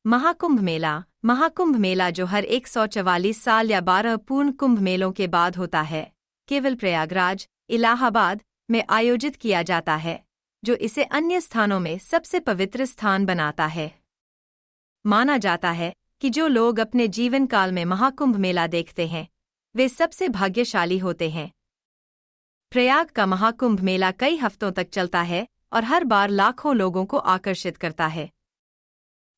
महाकुंभ मेला। महाकुंभ मेला जो हर 144 साल या 12 पूर्ण कुंभ मेलों के बाद होता है, केवल प्रयागराज, इलाहाबाद में आयोजित किया जाता है, जो इसे अन्य स्थानों में सबसे पवित्र स्थान बनाता है। माना जाता है कि जो लोग अपने जीवन काल में महाकुंभ मेला देखते हैं, वे सबसे भाग्यशाली होते हैं। प्रयाग का महाकुंभ मेला कई हफ्तों तक चलता है और हर बार लाखों लोगों को आकर्षित करता है।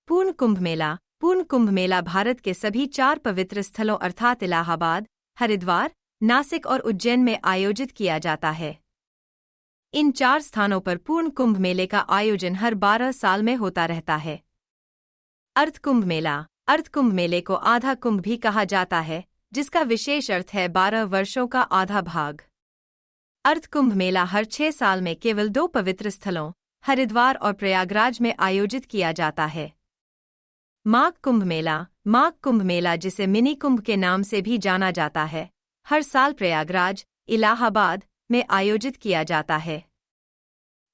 पूर्ण कुंभ मेला। पूर्ण कुंभ मेला भारत के सभी 4 पवित्र स्थलों अर्थात इलाहाबाद, हरिद्वार, नासिक और उज्जैन में आयोजित किया जाता है। इन 4 स्थानों पर पूर्ण कुंभ मेले का आयोजन हर 12 साल में होता रहता है। अर्ध कुंभ मेला। अर्ध कुंभ मेले को आधा कुंभ भी कहा जाता है, जिसका विशेष अर्थ है 12 वर्षों का आधा भाग। अर्ध कुंभ मेला हर 6 साल में केवल 2 पवित्र स्थलों, हरिद्वार और प्रयागराज में आयोजित किया जाता है। माघ कुंभ मेला। माघ कुंभ मेला, जिसे मिनी कुंभ के नाम से भी जाना जाता है, हर साल प्रयागराज, इलाहाबाद में आयोजित किया जाता है।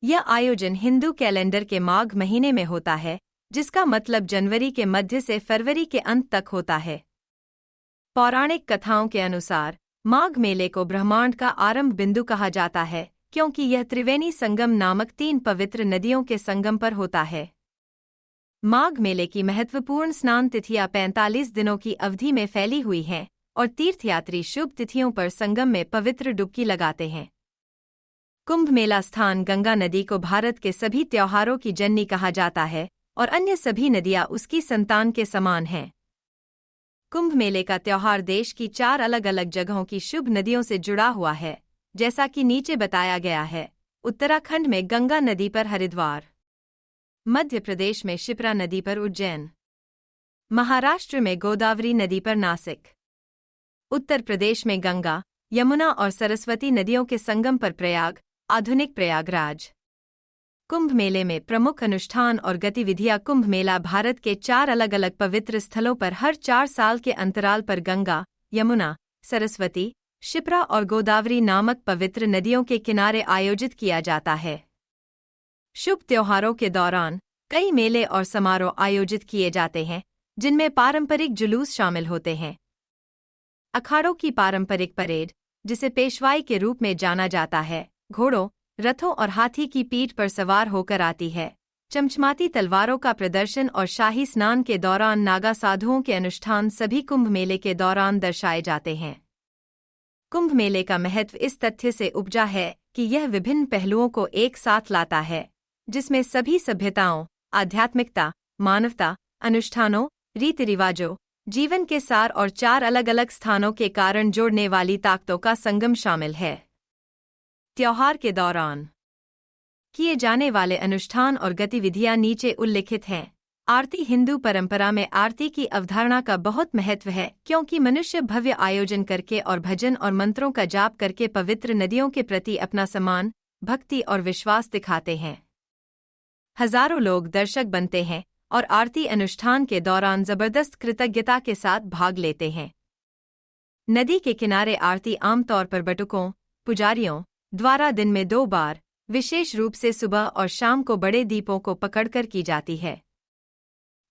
यह आयोजन हिंदू कैलेंडर के माघ महीने में होता है, जिसका मतलब जनवरी के मध्य से फरवरी के अंत तक होता है। पौराणिक कथाओं के अनुसार माघ मेले को ब्रह्मांड का आरंभ बिंदु कहा जाता है, क्योंकि यह त्रिवेणी संगम नामक 3 पवित्र नदियों के संगम पर होता है। माघ मेले की महत्वपूर्ण स्नान तिथियां 45 दिनों की अवधि में फैली हुई हैं और तीर्थयात्री शुभ तिथियों पर संगम में पवित्र डुबकी लगाते हैं। कुंभ मेला स्थान गंगा नदी को भारत के सभी त्योहारों की जननी कहा जाता है और अन्य सभी नदियां उसकी संतान के समान हैं। कुंभ मेले का त्योहार देश की 4 अलग अलग जगहों की शुभ नदियों से जुड़ा हुआ है, जैसा कि नीचे बताया गया है। उत्तराखंड में गंगा नदी पर हरिद्वार, मध्य प्रदेश में शिप्रा नदी पर उज्जैन, महाराष्ट्र में गोदावरी नदी पर नासिक, उत्तर प्रदेश में गंगा, यमुना और सरस्वती नदियों के संगम पर प्रयाग, आधुनिक प्रयागराज। कुंभ मेले में प्रमुख अनुष्ठान और गतिविधियां। कुंभ मेला भारत के 4 अलग अलग पवित्र स्थलों पर हर 4 साल के अंतराल पर गंगा, यमुना, सरस्वती, शिप्रा और गोदावरी नामक पवित्र नदियों के किनारे आयोजित किया जाता है। शुभ त्योहारों के दौरान कई मेले और समारोह आयोजित किए जाते हैं, जिनमें पारंपरिक जुलूस शामिल होते हैं। अखाड़ों की पारंपरिक परेड, जिसे पेशवाई के रूप में जाना जाता है, घोड़ों, रथों और हाथी की पीठ पर सवार होकर आती है। चमचमाती तलवारों का प्रदर्शन और शाही स्नान के दौरान नागा साधुओं के अनुष्ठान सभी कुंभ मेले के दौरान दर्शाए जाते हैं। कुंभ मेले का महत्व इस तथ्य से उपजा है कि यह विभिन्न पहलुओं को एक साथ लाता है, जिसमें सभी सभ्यताओं, आध्यात्मिकता, मानवता, अनुष्ठानों, रीति रिवाजों, जीवन के सार और 4 अलग अलग स्थानों के कारण जोड़ने वाली ताकतों का संगम शामिल है। त्योहार के दौरान किए जाने वाले अनुष्ठान और गतिविधियां नीचे उल्लिखित हैं। आरती। हिंदू परंपरा में आरती की अवधारणा का बहुत महत्व है, क्योंकि मनुष्य भव्य आयोजन करके और भजन और मंत्रों का जाप करके पवित्र नदियों के प्रति अपना सम्मान, भक्ति और विश्वास दिखाते हैं। हजारों लोग दर्शक बनते हैं और आरती अनुष्ठान के दौरान जबरदस्त कृतज्ञता के साथ भाग लेते हैं। नदी के किनारे आरती आमतौर पर बटुकों, पुजारियों द्वारा दिन में 2 बार, विशेष रूप से सुबह और शाम को बड़े दीपों को पकड़कर की जाती है।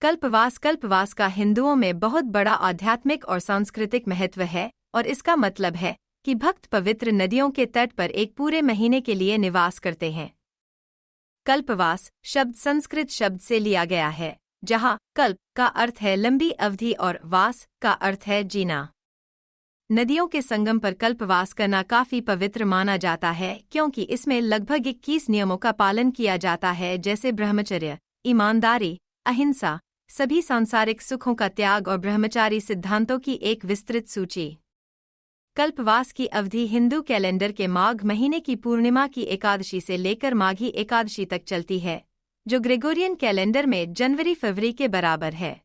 कल्पवास। कल्पवास का हिंदुओं में बहुत बड़ा आध्यात्मिक और सांस्कृतिक महत्व है और इसका मतलब है कि भक्त पवित्र नदियों के तट पर एक पूरे महीने के लिए निवास करते हैं। कल्पवास शब्द संस्कृत शब्द से लिया गया है, जहाँ कल्प का अर्थ है लंबी अवधि और वास का अर्थ है जीना। नदियों के संगम पर कल्पवास करना काफी पवित्र माना जाता है, क्योंकि इसमें लगभग 21 नियमों का पालन किया जाता है, जैसे ब्रह्मचर्य, ईमानदारी, अहिंसा, सभी सांसारिक सुखों का त्याग और ब्रह्मचारी सिद्धांतों की एक विस्तृत सूची। कल्पवास की अवधि हिंदू कैलेंडर के माघ महीने की पूर्णिमा की एकादशी से लेकर माघी एकादशी तक चलती है, जो ग्रेगोरियन कैलेंडर में जनवरी-फरवरी के बराबर है।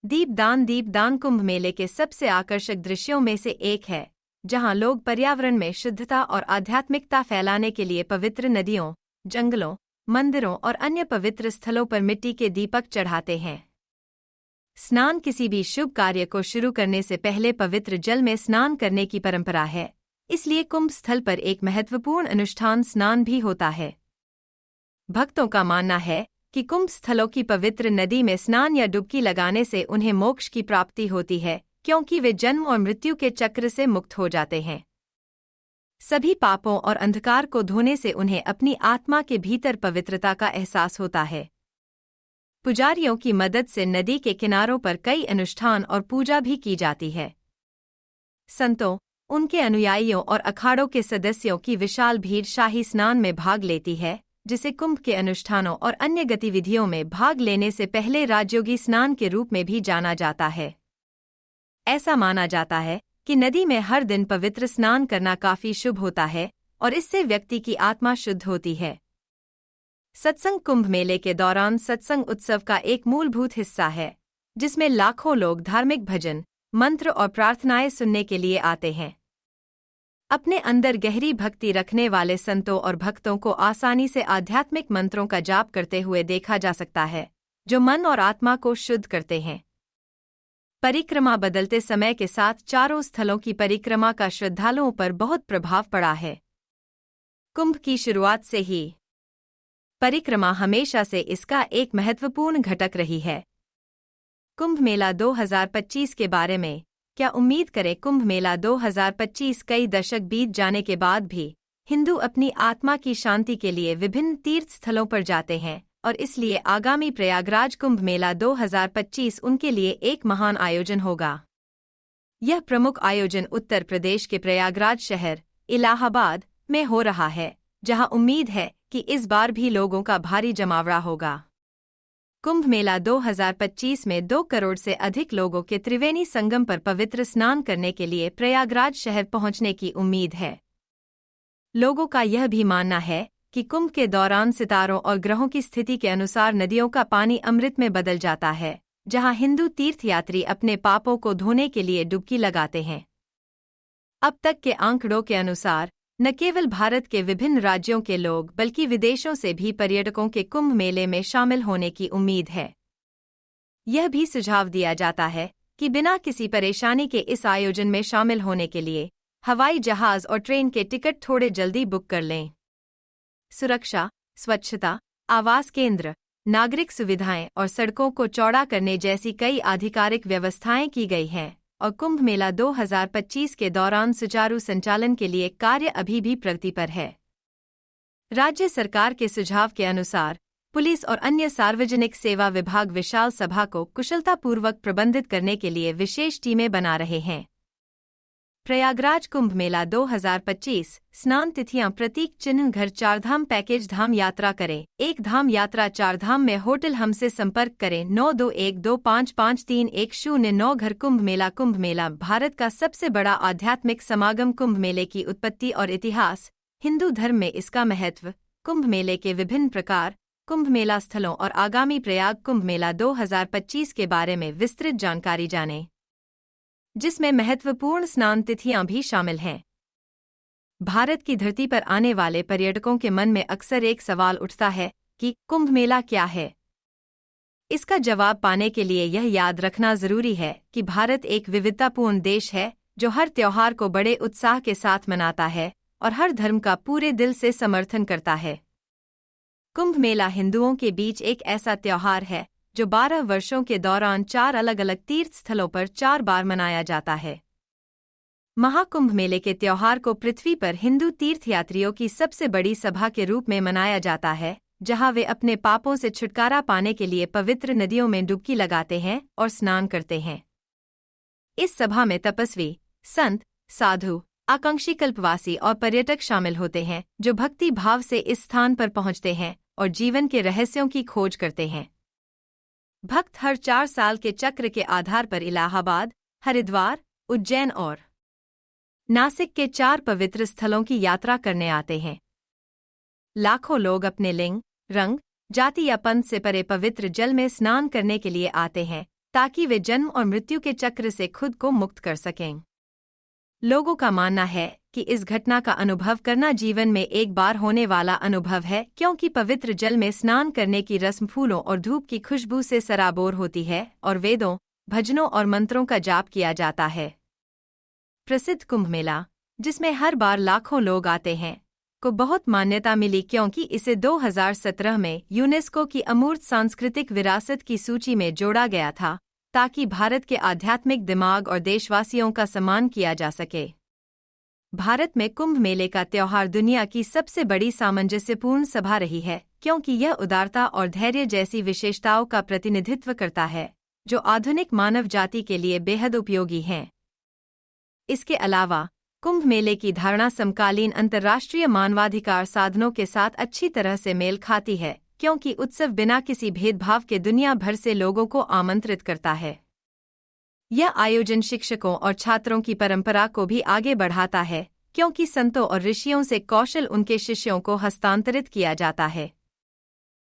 दीपदान। दीपदान कुंभ मेले के सबसे आकर्षक दृश्यों में से एक है, जहां लोग पर्यावरण में शुद्धता और आध्यात्मिकता फैलाने के लिए पवित्र नदियों, जंगलों, मंदिरों और अन्य पवित्र स्थलों पर मिट्टी के दीपक चढ़ाते हैं। स्नान। किसी भी शुभ कार्य को शुरू करने से पहले पवित्र जल में स्नान करने की परंपरा है, इसलिए कुंभ स्थल पर एक महत्वपूर्ण अनुष्ठान स्नान भी होता है। भक्तों का मानना है कि कि कुंभ स्थलों की पवित्र नदी में स्नान या डुबकी लगाने से उन्हें मोक्ष की प्राप्ति होती है, क्योंकि वे जन्म और मृत्यु के चक्र से मुक्त हो जाते हैं। सभी पापों और अंधकार को धोने से उन्हें अपनी आत्मा के भीतर पवित्रता का एहसास होता है। पुजारियों की मदद से नदी के किनारों पर कई अनुष्ठान और पूजा भी की जाती है। संतों, उनके अनुयायियों और अखाड़ों के सदस्यों की विशाल भीड़ शाही स्नान में भाग लेती है, जिसे कुंभ के अनुष्ठानों और अन्य गतिविधियों में भाग लेने से पहले राजयोगी स्नान के रूप में भी जाना जाता है। ऐसा माना जाता है कि नदी में हर दिन पवित्र स्नान करना काफी शुभ होता है और इससे व्यक्ति की आत्मा शुद्ध होती है। सत्संग कुंभ मेले के दौरान सत्संग उत्सव का एक मूलभूत हिस्सा है, जिसमें लाखों लोग धार्मिक भजन, मंत्र और प्रार्थनाएं सुनने के लिए आते हैं। अपने अंदर गहरी भक्ति रखने वाले संतों और भक्तों को आसानी से आध्यात्मिक मंत्रों का जाप करते हुए देखा जा सकता है, जो मन और आत्मा को शुद्ध करते हैं। परिक्रमा बदलते समय के साथ चारों स्थलों की परिक्रमा का श्रद्धालुओं पर बहुत प्रभाव पड़ा है। कुंभ की शुरुआत से ही परिक्रमा हमेशा से इसका एक महत्वपूर्ण घटक रही है। कुंभ मेला 2025 के बारे में क्या उम्मीद करें? कुंभ मेला 2025 कई दशक बीत जाने के बाद भी हिंदू अपनी आत्मा की शांति के लिए विभिन्न तीर्थ स्थलों पर जाते हैं और इसलिए आगामी प्रयागराज कुंभ मेला 2025 उनके लिए एक महान आयोजन होगा। यह प्रमुख आयोजन उत्तर प्रदेश के प्रयागराज शहर, इलाहाबाद में हो रहा है, जहां उम्मीद है कि इस बार भी लोगों का भारी जमावड़ा होगा। कुंभ मेला 2025 में 2 करोड़ से अधिक लोगों के त्रिवेणी संगम पर पवित्र स्नान करने के लिए प्रयागराज शहर पहुंचने की उम्मीद है। लोगों का यह भी मानना है कि कुंभ के दौरान सितारों और ग्रहों की स्थिति के अनुसार नदियों का पानी अमृत में बदल जाता है, जहां हिंदू तीर्थयात्री अपने पापों को धोने के लिए डुबकी लगाते हैं। अब तक के आंकड़ों के अनुसार न केवल भारत के विभिन्न राज्यों के लोग बल्कि विदेशों से भी पर्यटकों के कुंभ मेले में शामिल होने की उम्मीद है। यह भी सुझाव दिया जाता है कि बिना किसी परेशानी के इस आयोजन में शामिल होने के लिए हवाई जहाज और ट्रेन के टिकट थोड़े जल्दी बुक कर लें। सुरक्षा, स्वच्छता, आवास केंद्र, नागरिक सुविधाएं और सड़कों को चौड़ा करने जैसी कई आधिकारिक व्यवस्थाएं की गई हैं और कुंभ मेला 2025 के दौरान सुचारू संचालन के लिए कार्य अभी भी प्रगति पर है। राज्य सरकार के सुझाव के अनुसार पुलिस और अन्य सार्वजनिक सेवा विभाग विशाल सभा को कुशलतापूर्वक प्रबंधित करने के लिए विशेष टीमें बना रहे हैं। प्रयागराज कुंभ मेला 2025 स्नान तिथियां प्रतीक चिन्ह घर चारधाम पैकेज धाम यात्रा करें। एक धाम यात्रा चारधाम में होटल हमसे संपर्क करें 9212553109 घर कुंभ मेला भारत का सबसे बड़ा आध्यात्मिक समागम। कुंभ मेले की उत्पत्ति और इतिहास, हिंदू धर्म में इसका महत्व, कुंभ मेले के विभिन्न प्रकार, कुंभ मेला स्थलों और आगामी प्रयाग कुंभ मेला 2025 के बारे में विस्तृत जानकारी जानें, जिसमें महत्वपूर्ण स्नान तिथियां भी शामिल हैं। भारत की धरती पर आने वाले पर्यटकों के मन में अक्सर एक सवाल उठता है कि कुंभ मेला क्या है? इसका जवाब पाने के लिए यह याद रखना जरूरी है कि भारत एक विविधतापूर्ण देश है जो हर त्योहार को बड़े उत्साह के साथ मनाता है और हर धर्म का पूरे दिल से समर्थन करता है। कुंभ मेला हिंदुओं के बीच एक ऐसा त्योहार है जो 12 वर्षों के दौरान 4 अलग-अलग तीर्थ स्थलों पर 4 बार मनाया जाता है। महाकुंभ मेले के त्योहार को पृथ्वी पर हिंदू तीर्थयात्रियों की सबसे बड़ी सभा के रूप में मनाया जाता है, जहां वे अपने पापों से छुटकारा पाने के लिए पवित्र नदियों में डुबकी लगाते हैं और स्नान करते हैं। इस सभा में तपस्वी, संत, साधु, आकांक्षी कल्पवासी और पर्यटक शामिल होते हैं, जो भक्ति भाव से इस स्थान पर पहुंचते हैं और जीवन के रहस्यों की खोज करते हैं। भक्त हर 4 साल के चक्र के आधार पर इलाहाबाद, हरिद्वार, उज्जैन और नासिक के 4 पवित्र स्थलों की यात्रा करने आते हैं। लाखों लोग अपने लिंग, रंग, जाति या पंथ से परे पवित्र जल में स्नान करने के लिए आते हैं, ताकि वे जन्म और मृत्यु के चक्र से खुद को मुक्त कर सकें। लोगों का मानना है कि इस घटना का अनुभव करना जीवन में एक बार होने वाला अनुभव है, क्योंकि पवित्र जल में स्नान करने की रस्म फूलों और धूप की खुशबू से सराबोर होती है और वेदों, भजनों और मंत्रों का जाप किया जाता है। प्रसिद्ध कुंभ मेला, जिसमें हर बार लाखों लोग आते हैं, को बहुत मान्यता मिली क्योंकि इसे 2017 में यूनेस्को की अमूर्त सांस्कृतिक विरासत की सूची में जोड़ा गया था ताकि भारत के आध्यात्मिक दिमाग और देशवासियों का सम्मान किया जा सके। भारत में कुंभ मेले का त्योहार दुनिया की सबसे बड़ी सामंजस्यपूर्ण सभा रही है क्योंकि यह उदारता और धैर्य जैसी विशेषताओं का प्रतिनिधित्व करता है जो आधुनिक मानव जाति के लिए बेहद उपयोगी हैं। इसके अलावा कुंभ मेले की धारणा समकालीन अंतर्राष्ट्रीय मानवाधिकार साधनों के साथ अच्छी तरह से मेल खाती है क्योंकि उत्सव बिना किसी भेदभाव के दुनिया भर से लोगों को आमंत्रित करता है। यह आयोजन शिक्षकों और छात्रों की परंपरा को भी आगे बढ़ाता है क्योंकि संतों और ऋषियों से कौशल उनके शिष्यों को हस्तांतरित किया जाता है।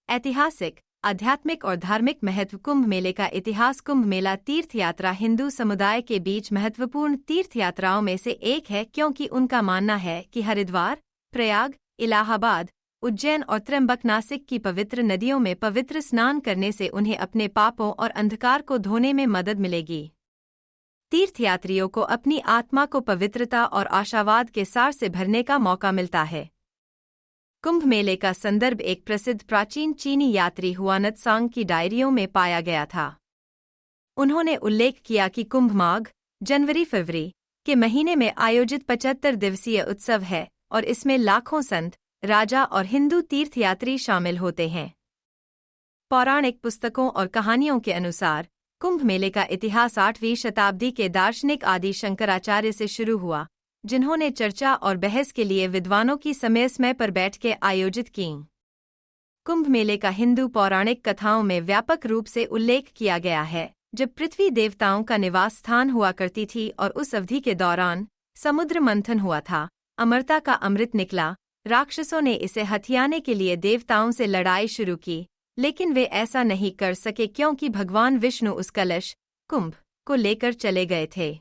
ऐतिहासिक, आध्यात्मिक और धार्मिक महत्व। कुंभ मेले का इतिहास। कुंभ मेला तीर्थयात्रा हिंदू समुदाय के बीच महत्वपूर्ण तीर्थयात्राओं में से एक है क्योंकि उनका मानना है कि हरिद्वार, प्रयाग, इलाहाबाद, उज्जैन और त्र्यंबकनासिक की पवित्र नदियों में पवित्र स्नान करने से उन्हें अपने पापों और अंधकार को धोने में मदद मिलेगी। तीर्थयात्रियों को अपनी आत्मा को पवित्रता और आशावाद के सार से भरने का मौका मिलता है। कुंभ मेले का संदर्भ एक प्रसिद्ध प्राचीन चीनी यात्री हुआनत्सांग की डायरियों में पाया गया था। उन्होंने उल्लेख किया कि कुंभ माघ, जनवरी-फरवरी के महीने में आयोजित 75 दिवसीय उत्सव है और इसमें लाखों संत, राजा और हिंदू तीर्थयात्री शामिल होते हैं। पौराणिक पुस्तकों और कहानियों के अनुसार कुंभ मेले का इतिहास 8वीं शताब्दी के दार्शनिक आदि शंकराचार्य से शुरू हुआ, जिन्होंने चर्चा और बहस के लिए विद्वानों की समय पर बैठकें आयोजित कीं। कुंभ मेले का हिंदू पौराणिक कथाओं में व्यापक रूप से उल्लेख किया गया है, जब पृथ्वी देवताओं का निवास स्थान हुआ करती थी और उस अवधि के दौरान समुद्र मंथन हुआ था, अमरता का अमृत निकला। राक्षसों ने इसे हथियाने के लिए देवताओं से लड़ाई शुरू की, लेकिन वे ऐसा नहीं कर सके क्योंकि भगवान विष्णु उस कलश, कुंभ, को लेकर चले गए थे।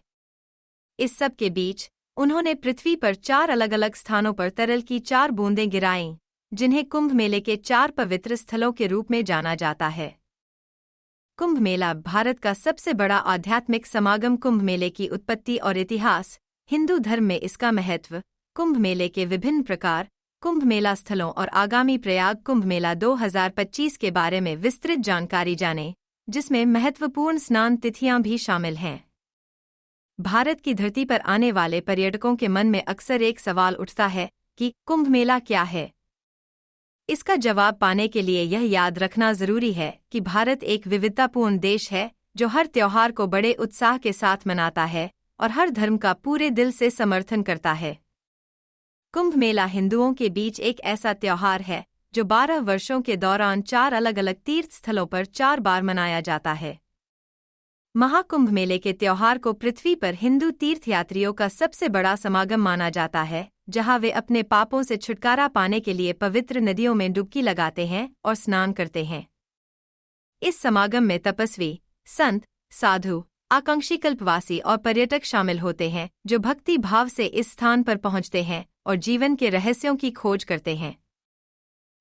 इस सब के बीच उन्होंने पृथ्वी पर 4 अलग-अलग स्थानों पर तरल की 4 बूंदें गिराईं, जिन्हें कुंभ मेले के 4 पवित्र स्थलों के रूप में जाना जाता है। कुंभ मेला भारत का सबसे बड़ा आध्यात्मिक समागम। कुंभ मेले की उत्पत्ति और इतिहास। हिंदू धर्म में इसका महत्व। कुंभ मेले के विभिन्न प्रकार। कुंभ मेला स्थलों और आगामी प्रयाग कुंभ मेला 2025 के बारे में विस्तृत जानकारी जानें, जिसमें महत्वपूर्ण स्नान तिथियां भी शामिल हैं। भारत की धरती पर आने वाले पर्यटकों के मन में अक्सर एक सवाल उठता है कि कुंभ मेला क्या है। इसका जवाब पाने के लिए यह याद रखना जरूरी है कि भारत एक विविधतापूर्ण देश है जो हर त्योहार को बड़े उत्साह के साथ मनाता है और हर धर्म का पूरे दिल से समर्थन करता है। कुंभ मेला हिंदुओं के बीच एक ऐसा त्योहार है जो 12 वर्षों के दौरान 4 अलग-अलग तीर्थ स्थलों पर 4 बार मनाया जाता है। महाकुंभ मेले के त्योहार को पृथ्वी पर हिंदू तीर्थयात्रियों का सबसे बड़ा समागम माना जाता है, जहां वे अपने पापों से छुटकारा पाने के लिए पवित्र नदियों में डुबकी लगाते हैं और स्नान करते हैं। इस समागम में तपस्वी, संत, साधु, आकांक्षी कल्पवासी और पर्यटक शामिल होते हैं जो भक्ति भाव से इस स्थान पर पहुंचते हैं और जीवन के रहस्यों की खोज करते हैं।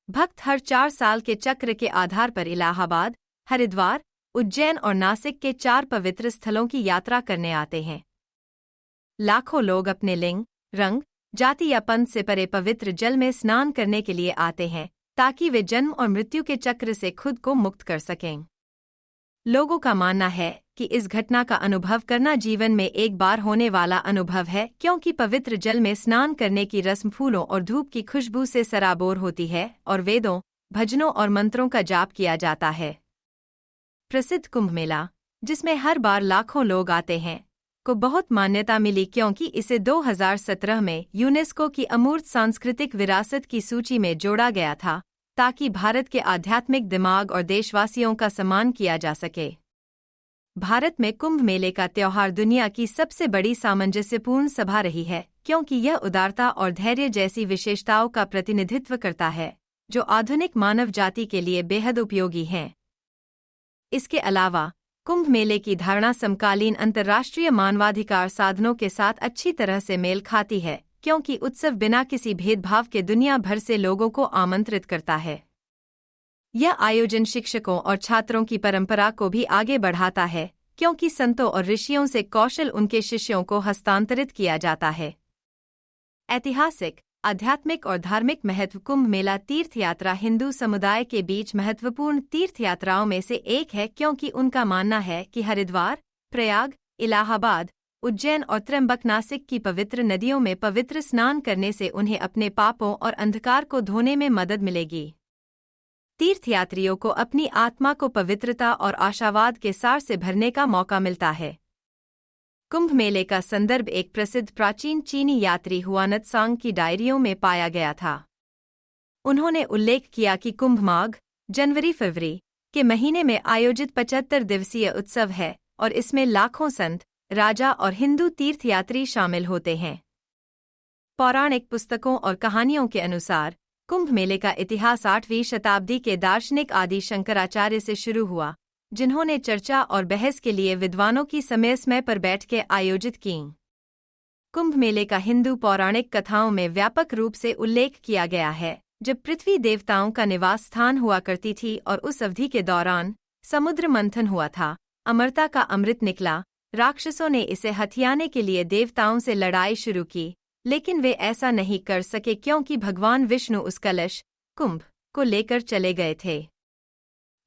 भक्त हर 4 साल के चक्र के आधार पर इलाहाबाद, हरिद्वार, उज्जैन और नासिक के 4 पवित्र स्थलों की यात्रा करने आते हैं। लाखों लोग अपने लिंग, रंग, जाति या पंथ से परे पवित्र जल में स्नान करने के लिए आते हैं ताकि वे जन्म और मृत्यु के चक्र से खुद को मुक्त कर सकें। लोगों का मानना है कि इस घटना का अनुभव करना जीवन में एक बार होने वाला अनुभव है क्योंकि पवित्र जल में स्नान करने की रस्म फूलों और धूप की खुशबू से सराबोर होती है और वेदों, भजनों और मंत्रों का जाप किया जाता है। प्रसिद्ध कुंभ मेला, जिसमें हर बार लाखों लोग आते हैं, को बहुत मान्यता मिली क्योंकि इसे 2017 में यूनेस्को की अमूर्त सांस्कृतिक विरासत की सूची में जोड़ा गया था ताकि भारत के आध्यात्मिक दिमाग और देशवासियों का सम्मान किया जा सके। भारत में कुंभ मेले का त्योहार दुनिया की सबसे बड़ी सामंजस्यपूर्ण सभा रही है क्योंकि यह उदारता और धैर्य जैसी विशेषताओं का प्रतिनिधित्व करता है जो आधुनिक मानव जाति के लिए बेहद उपयोगी हैं। इसके अलावा कुंभ मेले की धारणा समकालीन अंतर्राष्ट्रीय मानवाधिकार साधनों के साथ अच्छी तरह से मेल खाती है क्योंकि उत्सव बिना किसी भेदभाव के दुनिया भर से लोगों को आमंत्रित करता है। यह आयोजन शिक्षकों और छात्रों की परंपरा को भी आगे बढ़ाता है क्योंकि संतों और ऋषियों से कौशल उनके शिष्यों को हस्तांतरित किया जाता है। ऐतिहासिक, आध्यात्मिक और धार्मिक महत्व। कुंभ मेला तीर्थयात्रा हिंदू समुदाय के बीच महत्वपूर्ण तीर्थयात्राओं में से एक है, क्योंकि उनका मानना है कि हरिद्वार, प्रयाग, इलाहाबाद, उज्जैन और त्र्यंबकनासिक की पवित्र नदियों में पवित्र स्नान करने से उन्हें अपने पापों और अंधकार को धोने में मदद मिलेगी। तीर्थयात्रियों को अपनी आत्मा को पवित्रता और आशावाद के सार से भरने का मौका मिलता है। कुंभ मेले का संदर्भ एक प्रसिद्ध प्राचीन चीनी यात्री हुआनत्सांग की डायरियों में पाया गया था। उन्होंने उल्लेख किया कि कुंभ माघ, जनवरी-फरवरी के महीने में आयोजित 75 दिवसीय उत्सव है और इसमें लाखों संत, राजा और हिंदू तीर्थयात्री शामिल होते हैं। पौराणिक पुस्तकों और कहानियों के अनुसार कुंभ मेले का इतिहास 8वीं शताब्दी के दार्शनिक आदि शंकराचार्य से शुरू हुआ, जिन्होंने चर्चा और बहस के लिए विद्वानों की समय पर बैठकें आयोजित कीं। कुंभ मेले का हिंदू पौराणिक कथाओं में व्यापक रूप से उल्लेख किया गया है, जब पृथ्वी देवताओं का निवास स्थान हुआ करती थी और उस अवधि के दौरान समुद्र मंथन हुआ था, अमरता का अमृत निकला। राक्षसों ने इसे हथियाने के लिए देवताओं से लड़ाई शुरू की, लेकिन वे ऐसा नहीं कर सके क्योंकि भगवान विष्णु उस कलश, कुंभ, को लेकर चले गए थे।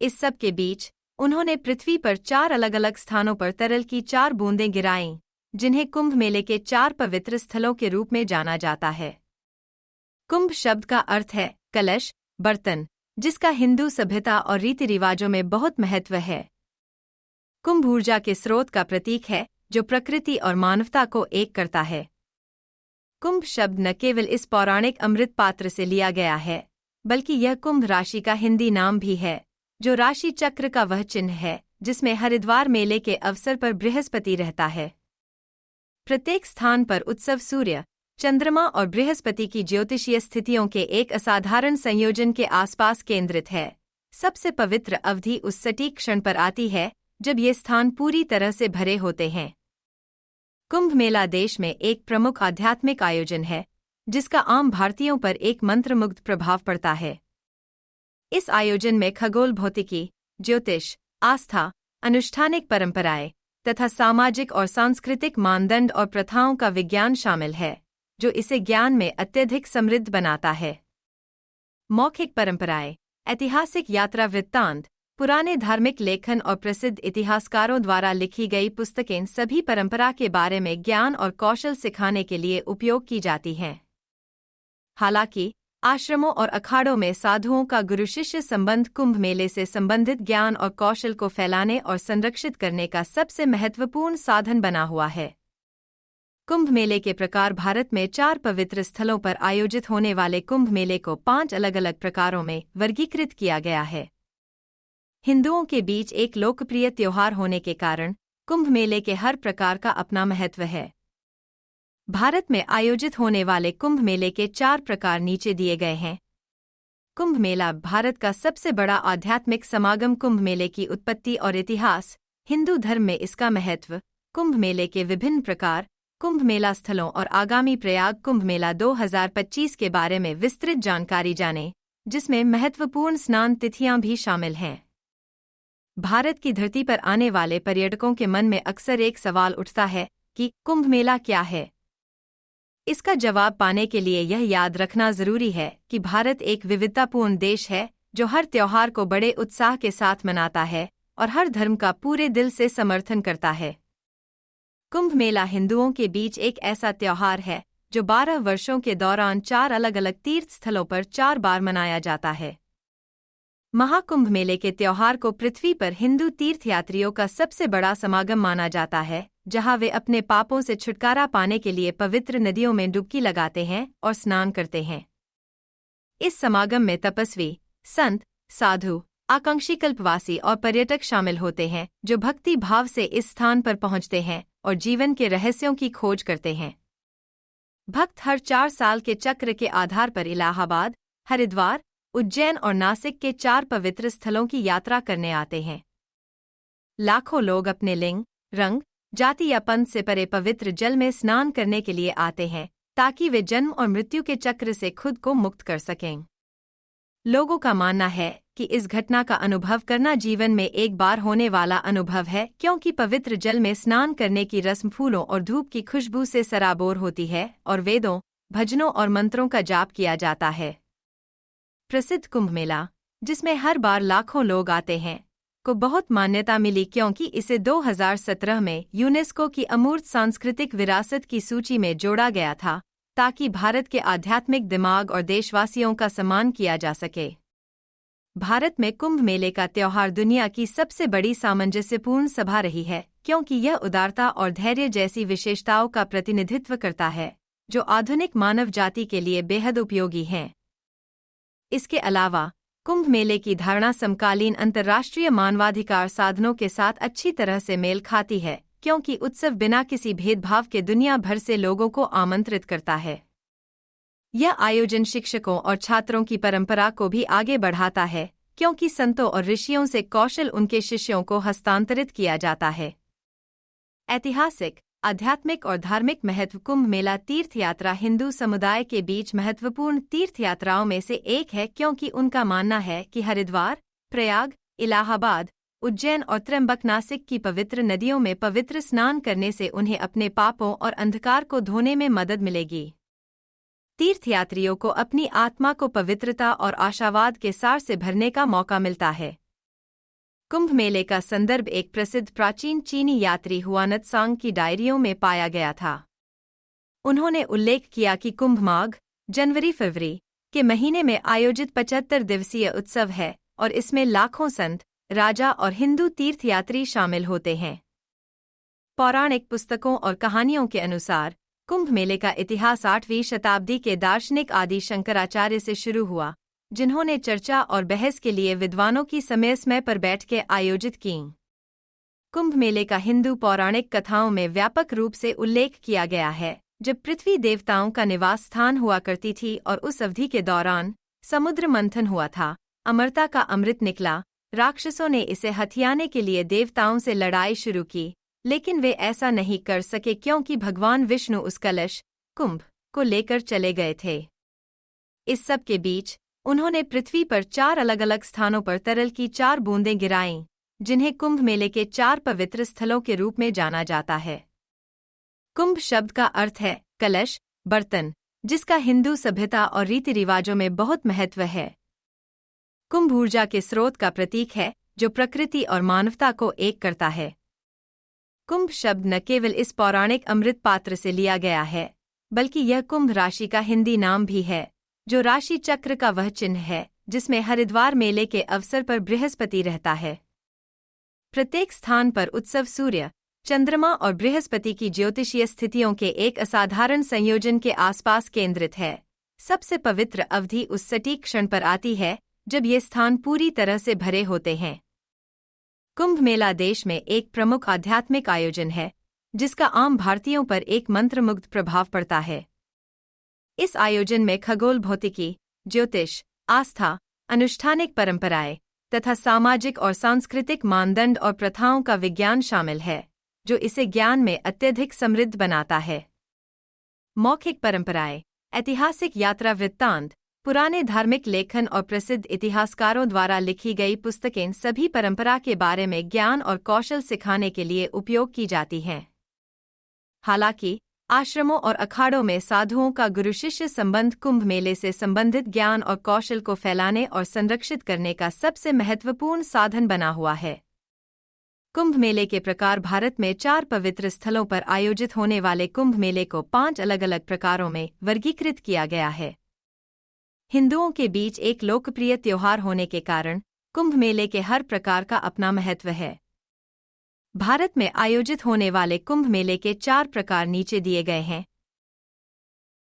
इस सब के बीच उन्होंने पृथ्वी पर 4 अलग-अलग स्थानों पर तरल की 4 बूंदें गिराईं, जिन्हें कुंभ मेले के 4 पवित्र स्थलों के रूप में जाना जाता है। कुंभ शब्द का अर्थ है कलश, बर्तन, जिसका हिंदू सभ्यता और रीति रिवाजों में बहुत महत्व है। कुंभ ऊर्जा के स्रोत का प्रतीक है, जो प्रकृति और मानवता को एक करता है। कुंभ शब्द न केवल इस पौराणिक अमृत पात्र से लिया गया है, बल्कि यह कुंभ राशि का हिंदी नाम भी है, जो राशि चक्र का वह चिन्ह है जिसमें हरिद्वार मेले के अवसर पर बृहस्पति रहता है। प्रत्येक स्थान पर उत्सव सूर्य, चंद्रमा और बृहस्पति की ज्योतिषीय स्थितियों के एक असाधारण संयोजन के आसपास केंद्रित है। सबसे पवित्र अवधि उस सटीक क्षण पर आती है जब ये स्थान पूरी तरह से भरे होते हैं। कुंभ मेला देश में एक प्रमुख आध्यात्मिक आयोजन है, जिसका आम भारतीयों पर एक मंत्रमुग्ध प्रभाव पड़ता है। इस आयोजन में खगोल भौतिकी, ज्योतिष, आस्था, अनुष्ठानिक परंपराएं तथा सामाजिक और सांस्कृतिक मानदंड और प्रथाओं का विज्ञान शामिल है, जो इसे ज्ञान में अत्यधिक समृद्ध बनाता है। मौखिक परंपराएं, ऐतिहासिक यात्रा वृत्तांत, पुराने धार्मिक लेखन और प्रसिद्ध इतिहासकारों द्वारा लिखी गई पुस्तकें सभी परंपरा के बारे में ज्ञान और कौशल सिखाने के लिए उपयोग की जाती हैं। हालांकि आश्रमों और अखाड़ों में साधुओं का गुरु शिष्य संबंध कुंभ मेले से संबंधित ज्ञान और कौशल को फैलाने और संरक्षित करने का सबसे महत्वपूर्ण साधन बना हुआ है। कुंभ मेले के प्रकार भारत में 4 पवित्र स्थलों पर आयोजित होने वाले कुंभ मेले को 5 अलग-अलग प्रकारों में वर्गीकृत किया गया है। हिंदुओं के बीच एक लोकप्रिय त्योहार होने के कारण कुंभ मेले के हर प्रकार का अपना महत्व है। भारत में आयोजित होने वाले कुंभ मेले के 4 प्रकार नीचे दिए गए हैं। कुंभ मेला भारत का सबसे बड़ा आध्यात्मिक समागम। कुंभ मेले की उत्पत्ति और इतिहास, हिंदू धर्म में इसका महत्व, कुंभ मेले के विभिन्न प्रकार, कुंभ मेला स्थलों और आगामी प्रयाग कुंभ मेला 2025 के बारे में विस्तृत जानकारी जानें, जिसमें महत्वपूर्ण स्नान तिथियां भी शामिल हैं। भारत की धरती पर आने वाले पर्यटकों के मन में अक्सर एक सवाल उठता है कि कुंभ मेला क्या है। इसका जवाब पाने के लिए यह याद रखना जरूरी है कि भारत एक विविधतापूर्ण देश है, जो हर त्योहार को बड़े उत्साह के साथ मनाता है और हर धर्म का पूरे दिल से समर्थन करता है। कुंभ मेला हिंदुओं के बीच एक ऐसा त्योहार है जो 12 वर्षों के दौरान 4 अलग-अलग तीर्थ स्थलों पर 4 बार मनाया जाता है। महाकुंभ मेले के त्योहार को पृथ्वी पर हिंदू तीर्थयात्रियों का सबसे बड़ा समागम माना जाता है, जहां वे अपने पापों से छुटकारा पाने के लिए पवित्र नदियों में डुबकी लगाते हैं और स्नान करते हैं। इस समागम में तपस्वी, संत, साधु, आकांक्षी कल्पवासी और पर्यटक शामिल होते हैं, जो भक्ति भाव से इस स्थान पर पहुंचते हैं और जीवन के रहस्यों की खोज करते हैं। भक्त हर 4 साल के चक्र के आधार पर इलाहाबाद, हरिद्वार, उज्जैन और नासिक के 4 पवित्र स्थलों की यात्रा करने आते हैं। लाखों लोग अपने लिंग, रंग, जाति या पंथ से परे पवित्र जल में स्नान करने के लिए आते हैं, ताकि वे जन्म और मृत्यु के चक्र से खुद को मुक्त कर सकें। लोगों का मानना है कि इस घटना का अनुभव करना जीवन में एक बार होने वाला अनुभव है, क्योंकि पवित्र जल में स्नान करने की रस्म फूलों और धूप की खुशबू से सराबोर होती है और वेदों, भजनों और मंत्रों का जाप किया जाता है। प्रसिद्ध कुंभ मेला, जिसमें हर बार लाखों लोग आते हैं, को बहुत मान्यता मिली क्योंकि इसे 2017 में यूनेस्को की अमूर्त सांस्कृतिक विरासत की सूची में जोड़ा गया था, ताकि भारत के आध्यात्मिक दिमाग और देशवासियों का सम्मान किया जा सके। भारत में कुंभ मेले का त्योहार दुनिया की सबसे बड़ी सामंजस्यपूर्ण सभा रही है, क्योंकि यह उदारता और धैर्य जैसी विशेषताओं का प्रतिनिधित्व करता है, जो आधुनिक मानव जाति के लिए बेहद उपयोगी हैं। इसके अलावा कुंभ मेले की धारणा समकालीन अंतर्राष्ट्रीय मानवाधिकार साधनों के साथ अच्छी तरह से मेल खाती है, क्योंकि उत्सव बिना किसी भेदभाव के दुनिया भर से लोगों को आमंत्रित करता है। यह आयोजन शिक्षकों और छात्रों की परंपरा को भी आगे बढ़ाता है, क्योंकि संतों और ऋषियों से कौशल उनके शिष्यों को हस्तांतरित किया जाता है। ऐतिहासिक, आध्यात्मिक और धार्मिक महत्व। कुंभ मेला तीर्थयात्रा हिंदू समुदाय के बीच महत्वपूर्ण तीर्थयात्राओं में से एक है, क्योंकि उनका मानना है कि हरिद्वार, प्रयाग, इलाहाबाद, उज्जैन और त्र्यंबकनासिक की पवित्र नदियों में पवित्र स्नान करने से उन्हें अपने पापों और अंधकार को धोने में मदद मिलेगी। तीर्थयात्रियों को अपनी आत्मा को पवित्रता और आशावाद के सार से भरने का मौका मिलता है। कुंभ मेले का संदर्भ एक प्रसिद्ध प्राचीन चीनी यात्री हुआनत्सांग की डायरियों में पाया गया था। उन्होंने उल्लेख किया कि कुंभ माघ, जनवरी-फरवरी के महीने में आयोजित 75 दिवसीय उत्सव है और इसमें लाखों संत, राजा और हिंदू तीर्थयात्री शामिल होते हैं। पौराणिक पुस्तकों और कहानियों के अनुसार कुंभ मेले का इतिहास 8वीं शताब्दी के दार्शनिक आदि शंकराचार्य से शुरू हुआ, जिन्होंने चर्चा और बहस के लिए विद्वानों की समय पर बैठ के आयोजित की। कुंभ मेले का हिंदू पौराणिक कथाओं में व्यापक रूप से उल्लेख किया गया है, जब पृथ्वी देवताओं का निवास स्थान हुआ करती थी और उस अवधि के दौरान समुद्र मंथन हुआ था, अमरता का अमृत निकला। राक्षसों ने इसे हथियाने के लिए देवताओं से लड़ाई शुरू की, लेकिन वे ऐसा नहीं कर सके क्योंकि भगवान विष्णु उस कलश, कुंभ, को लेकर चले गए थे। इस सब के बीच उन्होंने पृथ्वी पर 4 अलग-अलग स्थानों पर तरल की 4 बूंदें गिराईं, जिन्हें कुंभ मेले के 4 पवित्र स्थलों के रूप में जाना जाता है। कुंभ शब्द का अर्थ है कलश, बर्तन, जिसका हिंदू सभ्यता और रीति रिवाजों में बहुत महत्व है। कुंभ ऊर्जा के स्रोत का प्रतीक है, जो प्रकृति और मानवता को एक करता है। कुंभ शब्द न केवल इस पौराणिक अमृत पात्र से लिया गया है, बल्कि यह कुंभ राशि का हिंदी नाम भी है, जो राशि चक्र का वह चिन्ह है जिसमें हरिद्वार मेले के अवसर पर बृहस्पति रहता है। प्रत्येक स्थान पर उत्सव सूर्य, चंद्रमा और बृहस्पति की ज्योतिषीय स्थितियों के एक असाधारण संयोजन के आसपास केंद्रित है। सबसे पवित्र अवधि उस सटीक क्षण पर आती है जब ये स्थान पूरी तरह से भरे होते हैं। कुंभ मेला देश में एक प्रमुख आध्यात्मिक आयोजन है, जिसका आम भारतीयों पर एक मंत्रमुग्ध प्रभाव पड़ता है। इस आयोजन में खगोल भौतिकी, ज्योतिष, आस्था, अनुष्ठानिक परंपराएं तथा सामाजिक और सांस्कृतिक मानदंड और प्रथाओं का विज्ञान शामिल है, जो इसे ज्ञान में अत्यधिक समृद्ध बनाता है। मौखिक परंपराएं, ऐतिहासिक यात्रा वृत्तांत, पुराने धार्मिक लेखन और प्रसिद्ध इतिहासकारों द्वारा लिखी गई पुस्तकें सभी परंपरा के बारे में ज्ञान और कौशल सिखाने के लिए उपयोग की जाती हैं। हालांकि आश्रमों और अखाड़ों में साधुओं का गुरु शिष्य संबंध कुंभ मेले से संबंधित ज्ञान और कौशल को फैलाने और संरक्षित करने का सबसे महत्वपूर्ण साधन बना हुआ है। कुंभ मेले के प्रकार। भारत में 4 पवित्र स्थलों पर आयोजित होने वाले कुंभ मेले को 5 अलग-अलग प्रकारों में वर्गीकृत किया गया है। हिंदुओं के बीच एक लोकप्रिय त्योहार होने के कारण कुंभ मेले के हर प्रकार का अपना महत्व है। भारत में आयोजित होने वाले कुंभ मेले के 4 प्रकार नीचे दिए गए हैं।